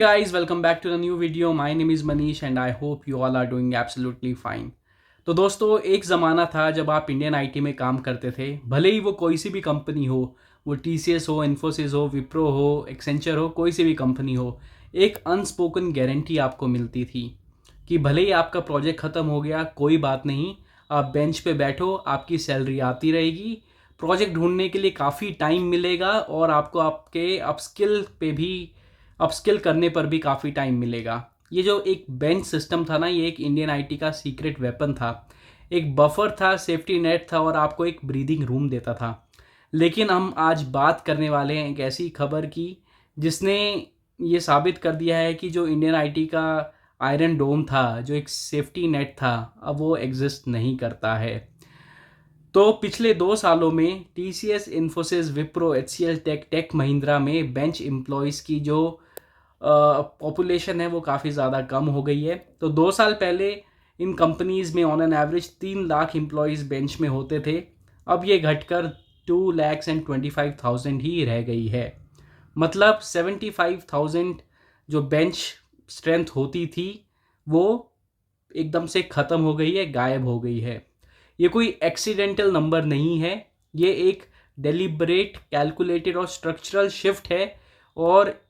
Guys, welcome back to the new video. My name is Manish and I hope you all are doing absolutely fine. तो दोस्तों, एक ज़माना था जब आप इंडियन आईटी में काम करते थे, भले ही वो कोई सी भी कंपनी हो, वो टीसीएस हो, इन्फोसिस हो, विप्रो हो, एक्सेंचर हो, कोई सी भी कंपनी हो, एक अनस्पोकन गारंटी आपको मिलती थी कि भले ही आपका प्रोजेक्ट ख़त्म हो गया, कोई बात नहीं, आप बेंच पे बैठो, आपकी सैलरी आती रहेगी, प्रोजेक्ट ढूंढने के लिए काफ़ी टाइम मिलेगा और आपको आपके अपस्किल करने पर भी काफ़ी टाइम मिलेगा। ये जो एक बेंच सिस्टम था ना, ये एक इंडियन आईटी का सीक्रेट वेपन था, एक बफर था, सेफ्टी नेट था और आपको एक ब्रीदिंग रूम देता था। लेकिन हम आज बात करने वाले हैं एक ऐसी खबर की जिसने ये साबित कर दिया है कि जो इंडियन आईटी का आयरन डोम था, जो एक सेफ्टी नेट था, अब वो एग्जिस्ट नहीं करता है। तो पिछले 2 सालों में टीसीएस, इन्फोसिस, विप्रो, एचसीएल टेक, टेक महिंद्रा में बेंच एम्प्लॉयज़ की जो पॉपुलेशन है वो काफ़ी ज़्यादा कम हो गई है। तो 2 साल पहले इन कंपनीज़ में on an average 3 lakh employees bench में होते थे। अब ये घटकर 2,25,000 ही रह गई है। मतलब 75,000 जो बेंच स्ट्रेंथ होती थी वो एकदम से ख़त्म हो गई है, गायब हो गई है। ये कोई एक्सीडेंटल नंबर नहीं है, ये एक डेलिब्रेट, कैलकुलेटेड और स्ट्रक्चरल शिफ्ट है। और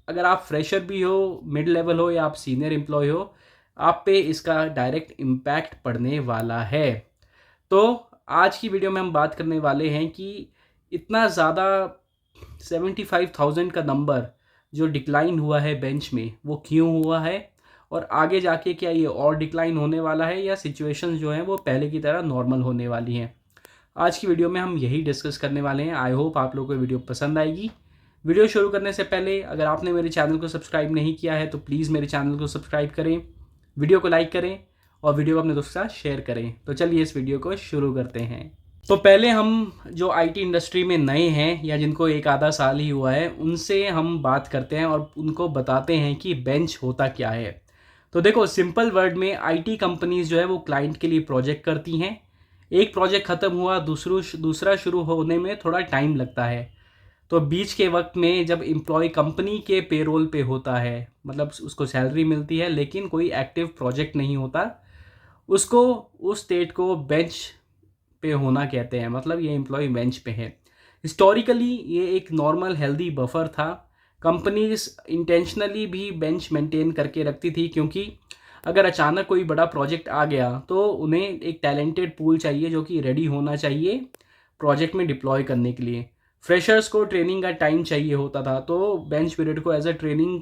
अगर आप फ्रेशर भी हो, मिड लेवल हो या आप सीनियर एम्प्लॉय हो, आप पे इसका डायरेक्ट इम्पैक्ट पड़ने वाला है। तो आज की वीडियो में हम बात करने वाले हैं कि इतना ज़्यादा 75,000 का नंबर जो डिक्लाइन हुआ है बेंच में, वो क्यों हुआ है और आगे जाके क्या ये और डिक्लाइन होने वाला है या सिचुएशंस जो हैं वो पहले की तरह नॉर्मल होने वाली हैं। आज की वीडियो में हम यही डिस्कस करने वाले हैं। आई होप आप लोगों को वीडियो पसंद आएगी। वीडियो शुरू करने से पहले अगर आपने मेरे चैनल को सब्सक्राइब नहीं किया है तो प्लीज़ मेरे चैनल को सब्सक्राइब करें, वीडियो को लाइक करें और वीडियो को अपने दोस्तों के साथ शेयर करें। तो चलिए इस वीडियो को शुरू करते हैं। तो पहले हम जो आईटी इंडस्ट्री में नए हैं या जिनको एक आधा साल ही हुआ है, उनसे हम बात करते हैं और उनको बताते हैं कि बेंच होता क्या है। तो देखो, सिंपल वर्ड में आईटी कंपनीज जो है वो क्लाइंट के लिए प्रोजेक्ट करती हैं। एक प्रोजेक्ट ख़त्म हुआ, दूसरा शुरू होने में थोड़ा टाइम लगता है। तो बीच के वक्त में जब एम्प्लॉय कंपनी के पेरोल पे होता है, मतलब उसको सैलरी मिलती है लेकिन कोई एक्टिव प्रोजेक्ट नहीं होता, उसको, उस स्टेट को बेंच पे होना कहते हैं। मतलब ये एम्प्लॉय बेंच पे है। हिस्टोरिकली ये एक नॉर्मल हेल्दी बफर था। कंपनीज इंटेंशनली भी बेंच मेंटेन करके रखती थी क्योंकि अगर अचानक कोई बड़ा प्रोजेक्ट आ गया तो उन्हें एक टैलेंटेड पूल चाहिए जो कि रेडी होना चाहिए प्रोजेक्ट में डिप्लॉय करने के लिए। फ्रेशर्स को ट्रेनिंग का टाइम चाहिए होता था, तो बेंच पीरियड को एज अ ट्रेनिंग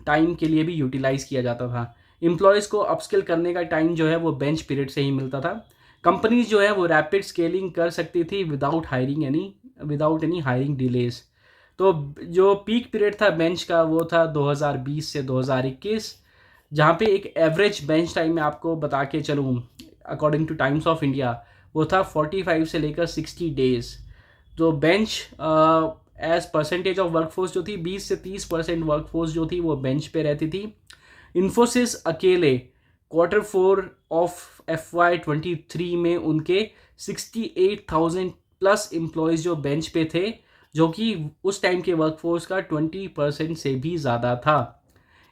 टाइम के लिए भी यूटिलाइज़ किया जाता था। एम्प्लॉयज़ को अपस्किल करने का टाइम जो है वो बेंच पीरियड से ही मिलता था। कंपनीज जो है वो रैपिड स्केलिंग कर सकती थी विदाउट एनी हायरिंग डिलेज। तो जो पीक पीरियड था बेंच का वो था 2020 से 2021, जहाँ पे एक एवरेज बेंच टाइम में आपको बता के चलूँ, according to Times of India, वो था 45 से लेकर 60 डेज। तो bench as percentage of workforce जो थी, 20 से 30% वर्कफोर्स जो थी वो बेंच पे रहती थी। इन्फोसिस अकेले Q4 ऑफ FY23 में उनके 68,000 प्लस एम्प्लॉयज़ जो बेंच पे थे, जो कि उस टाइम के वर्कफोर्स का 20% से भी ज़्यादा था।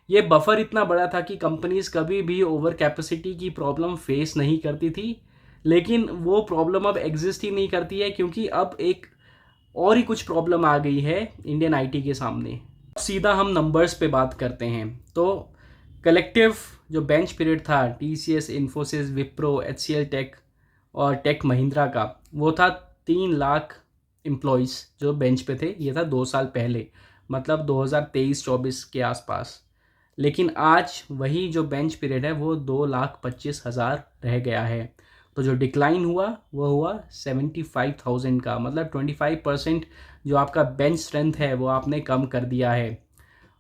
ये बफर इतना बड़ा था कि कंपनीज कभी भी ओवर कैपेसिटी की प्रॉब्लम फेस नहीं करती थी। लेकिन वो प्रॉब्लम अब एग्जिस्ट ही नहीं करती है क्योंकि अब एक और ही कुछ प्रॉब्लम आ गई है इंडियन आईटी के सामने। सीधा हम नंबर्स पे बात करते हैं। तो कलेक्टिव जो बेंच पीरियड था टीसीएस, इन्फोसिस, विप्रो, एचसीएल टेक और टेक महिंद्रा का, वो था 3 लाख एम्प्लॉयज़ जो बेंच पे थे। ये था 2 साल पहले, मतलब 2023-24 के आसपास। लेकिन आज वही जो बेंच पीरियड है वो 2,25,000 रह गया है। तो जो डिक्लाइन हुआ वो हुआ 75,000 का, मतलब 25% जो आपका बेंच स्ट्रेंथ है वो आपने कम कर दिया है।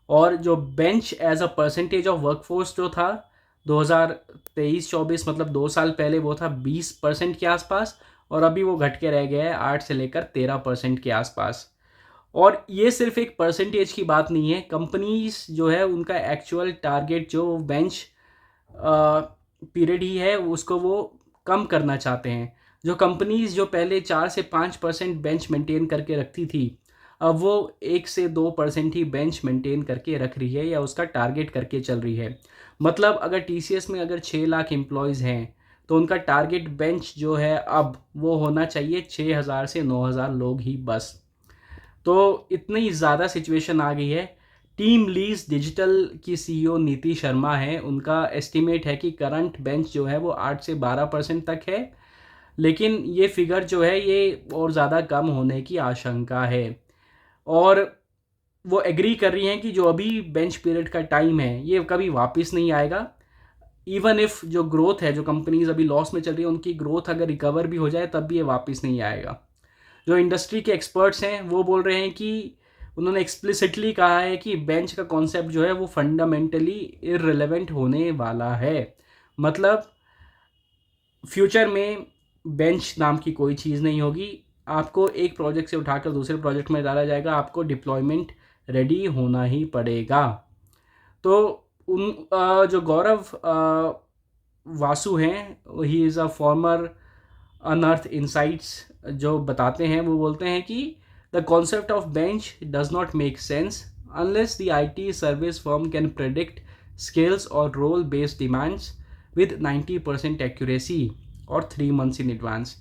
और जो bench as a percentage of workforce जो था 2023-24, मतलब 2 साल पहले, वो था 20% के आसपास और अभी वो घट के रह गया है 8 से लेकर 13% के आसपास। और ये सिर्फ एक परसेंटेज की बात नहीं है, कंपनीज जो है उनका एक्चुअल टारगेट जो बेंच पीरियड ही है उसको वो कम करना चाहते हैं। जो कंपनीज जो पहले 4 से 5% बेंच मेंटेन करके रखती थी, अब वो 1 से 2% ही बेंच मेंटेन करके रख रही है या उसका टारगेट करके चल रही है। मतलब अगर टीसीएस में अगर 6 लाख एम्प्लॉयज़ हैं तो उनका टारगेट बेंच जो है अब वो होना चाहिए 6,000 से 9,000 लोग ही बस। तो इतनी ज़्यादा सिचुएशन आ गई है। टीम लीज डिजिटल की सीईओ नीति शर्मा है, उनका एस्टिमेट है कि करंट बेंच जो है वो 8 से 12% तक है, लेकिन ये फिगर जो है ये और ज़्यादा कम होने की आशंका है। और वो एग्री कर रही हैं कि जो अभी बेंच पीरियड का टाइम है ये कभी वापस नहीं आएगा। इवन इफ़ जो ग्रोथ है, जो कंपनीज अभी लॉस में चल रही है, उनकी ग्रोथ अगर रिकवर भी हो जाए तब भी ये वापस नहीं आएगा। जो इंडस्ट्री के एक्सपर्ट्स हैं वो बोल रहे हैं कि उन्होंने एक्सप्लिसिटली कहा है कि बेंच का कॉन्सेप्ट जो है वो फंडामेंटली इररिलेवेंट होने वाला है। मतलब फ्यूचर में बेंच नाम की कोई चीज़ नहीं होगी। आपको एक प्रोजेक्ट से उठाकर दूसरे प्रोजेक्ट में डाला जाएगा, आपको डिप्लॉयमेंट रेडी होना ही पड़ेगा। तो उन जो गौरव वासु हैं, he is a former Unearth Insights, जो बताते हैं वो बोलते हैं कि the concept of bench does not make sense unless the IT service firm can predict skills और role based demands with 90% accuracy और 3 months इन एडवांस।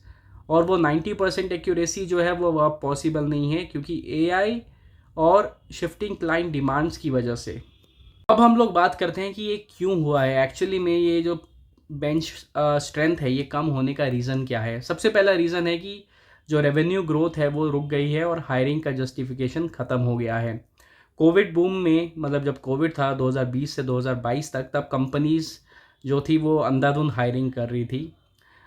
और वो 90% एक्यूरेसी जो है वो अब पॉसिबल नहीं है क्योंकि एआई और शिफ्टिंग क्लाइंट डिमांड्स की वजह से। अब हम लोग बात करते हैं कि ये क्यों हुआ है एक्चुअली में। ये जो बेंच स्ट्रेंथ है ये कम होने का रीज़न क्या है? सबसे पहला रीज़न है कि जो रेवेन्यू ग्रोथ है वो रुक गई है और हायरिंग का जस्टिफिकेशन ख़त्म हो गया है। कोविड बूम में, मतलब जब कोविड था 2020 से 2022 तक, तब कंपनीज़ जो थी वो अंधाधुंध हायरिंग कर रही थी।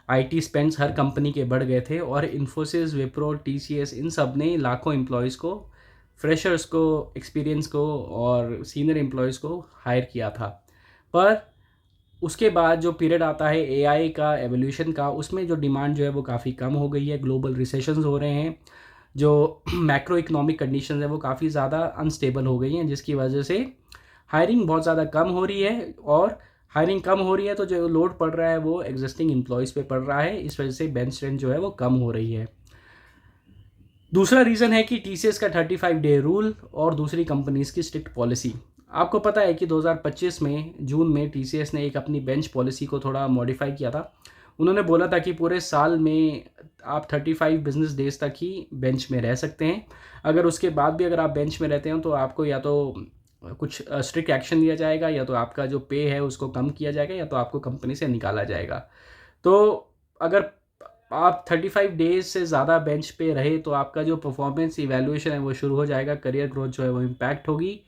आईटी स्पेंड्स हर कंपनी के बढ़ गए थे और इन्फोसिस, विप्रो, टीसीएस, इन सब ने लाखों एम्प्लॉयज़ को, फ्रेशर्स को, एक्सपीरियंस को और सीनियर एम्प्लॉयज़ को हायर किया था। पर उसके बाद जो पीरियड आता है एआई का, एवोल्यूशन का, उसमें जो डिमांड जो है वो काफ़ी कम हो गई है। ग्लोबल रिसेशंस हो रहे हैं, जो मैक्रो इकोनॉमिक कंडीशंस है वो काफ़ी ज़्यादा अनस्टेबल हो गई हैं, जिसकी वजह से हायरिंग बहुत ज़्यादा कम हो रही है। और हायरिंग कम हो रही है तो जो लोड पड़ रहा है वो एग्जिस्टिंग एम्प्लॉयज़ पे पड़ रहा है, इस वजह से बेंच स्ट्रेंथ जो है वो कम हो रही है। दूसरा रीज़न है कि टीसीएस का 35 डे रूल और दूसरी कंपनीज़ की स्ट्रिक्ट पॉलिसी। आपको पता है कि 2025 में जून में टीसीएस ने एक अपनी बेंच पॉलिसी को थोड़ा मॉडिफाई किया था। उन्होंने बोला था कि पूरे साल में आप 35 बिजनेस डेज तक ही बेंच में रह सकते हैं। अगर उसके बाद भी अगर आप बेंच में रहते हो तो आपको या तो कुछ स्ट्रिक्ट एक्शन लिया जाएगा, या तो आपका जो पे है उसको कम किया जाएगा, या तो आपको कंपनी से निकाला जाएगा। तो अगर आप 35 डेज से ज़्यादा बेंच पे रहे तो आपका जो परफॉर्मेंस इवैल्यूएशन है वो शुरू हो जाएगा, करियर ग्रोथ जो है वो इम्पैक्ट होगी,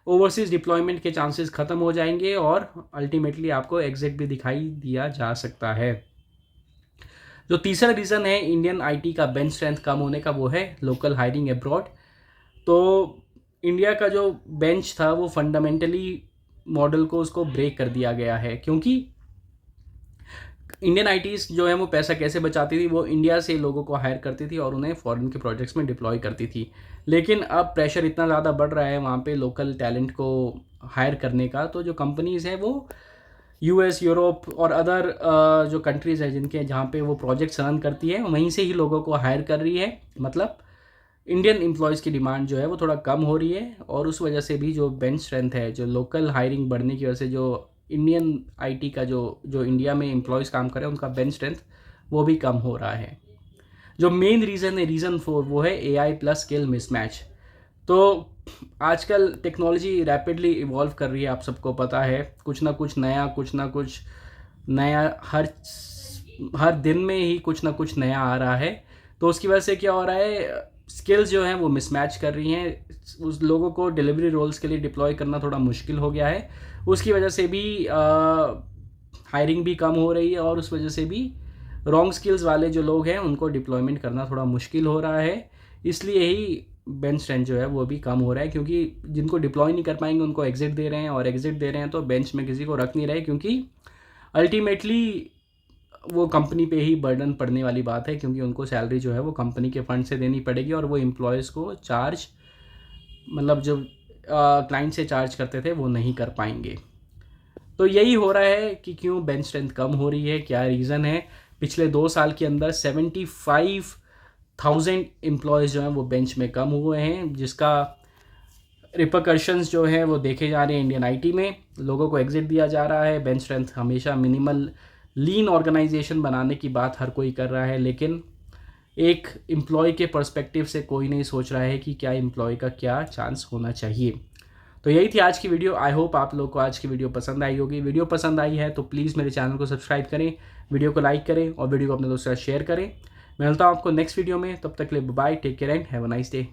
ओवरसीज़ डिप्लॉयमेंट के चांसेस ख़त्म हो जाएंगे और अल्टीमेटली आपको एग्जिट भी दिखाई दिया जा सकता है। जो तीसरा रीज़न है इंडियन आईटी का बेंच स्ट्रेंथ कम होने का, वो है लोकल हायरिंग अब्रॉड। तो इंडिया का जो बेंच था वो फंडामेंटली मॉडल को उसको ब्रेक कर दिया गया है, क्योंकि इंडियन आईटीज़ जो है वो पैसा कैसे बचाती थी, वो इंडिया से लोगों को हायर करती थी और उन्हें फॉरेन के प्रोजेक्ट्स में डिप्लॉय करती थी। लेकिन अब प्रेशर इतना ज़्यादा बढ़ रहा है वहाँ पे लोकल टैलेंट को हायर करने का, तो जो कंपनीज़ हैं वो यूएस, यूरोप और अदर जो कंट्रीज़ हैं जिनके जहाँ पे वो प्रोजेक्ट्स रन करती है वहीं से ही लोगों को हायर कर रही है। मतलब इंडियन एम्प्लॉयज़ की डिमांड जो है वो थोड़ा कम हो रही है और उस वजह से भी जो बेंच स्ट्रेंथ है, जो लोकल हायरिंग बढ़ने की वजह से जो इंडियन आईटी का जो जो इंडिया में एम्प्लॉयज़ काम कर रहे हैं उनका बेंच स्ट्रेंथ वो भी कम हो रहा है। जो मेन रीज़न है, रीज़न 4, वो है एआई प्लस स्किल मिसमैच। तो आजकल टेक्नोलॉजी रैपिडली इवॉल्व कर रही है, आप सबको पता है, कुछ ना कुछ नया हर दिन में ही कुछ ना कुछ नया आ रहा है। तो उसकी वजह से क्या हो रहा है, स्किल्स जो हैं वो मिसमैच कर रही हैं, उस लोगों को डिलीवरी रोल्स के लिए डिप्लॉय करना थोड़ा मुश्किल हो गया है। उसकी वजह से भी हायरिंग भी कम हो रही है और उस वजह से भी रॉन्ग स्किल्स वाले जो लोग हैं उनको डिप्लॉयमेंट करना थोड़ा मुश्किल हो रहा है। इसलिए ही बेंच स्ट्रेंथ जो है वो भी कम हो रहा है, क्योंकि जिनको डिप्लॉय नहीं कर पाएंगे उनको एग्जिट दे रहे हैं, और एग्जिट दे रहे हैं तो बेंच में किसी को रख नहीं रहे, क्योंकि अल्टीमेटली वो कंपनी पे ही बर्डन पड़ने वाली बात है, क्योंकि उनको सैलरी जो है वो कंपनी के फंड से देनी पड़ेगी और वो एम्प्लॉयज़ को चार्ज, मतलब जो क्लाइंट से चार्ज करते थे वो नहीं कर पाएंगे। तो यही हो रहा है कि क्यों बेंच स्ट्रेंथ कम हो रही है, क्या रीज़न है। पिछले 2 साल के अंदर 75 1000 एम्प्लॉयज़ जो हैं वो बेंच में कम हुए हैं, जिसका रिपरकशंस जो है वो देखे जा रहे हैं इंडियन आईटी में। लोगों को एग्जिट दिया जा रहा है। बेंच स्ट्रेंथ हमेशा मिनिमल लीन ऑर्गेनाइजेशन बनाने की बात हर कोई कर रहा है, लेकिन एक एम्प्लॉय के पर्सपेक्टिव से कोई नहीं सोच रहा है कि क्या एम्प्लॉय का क्या चांस होना चाहिए। तो यही थी आज की वीडियो। आई होप आप लोग को आज की वीडियो पसंद आई होगी। वीडियो पसंद आई है तो प्लीज़ मेरे चैनल को सब्सक्राइब करें, वीडियो को लाइक करें और वीडियो को अपने दोस्तों के साथ शेयर करें। मैं मिलता हूँ आपको नेक्स्ट वीडियो में। तब तक के लिए bye, take care and have a nice day.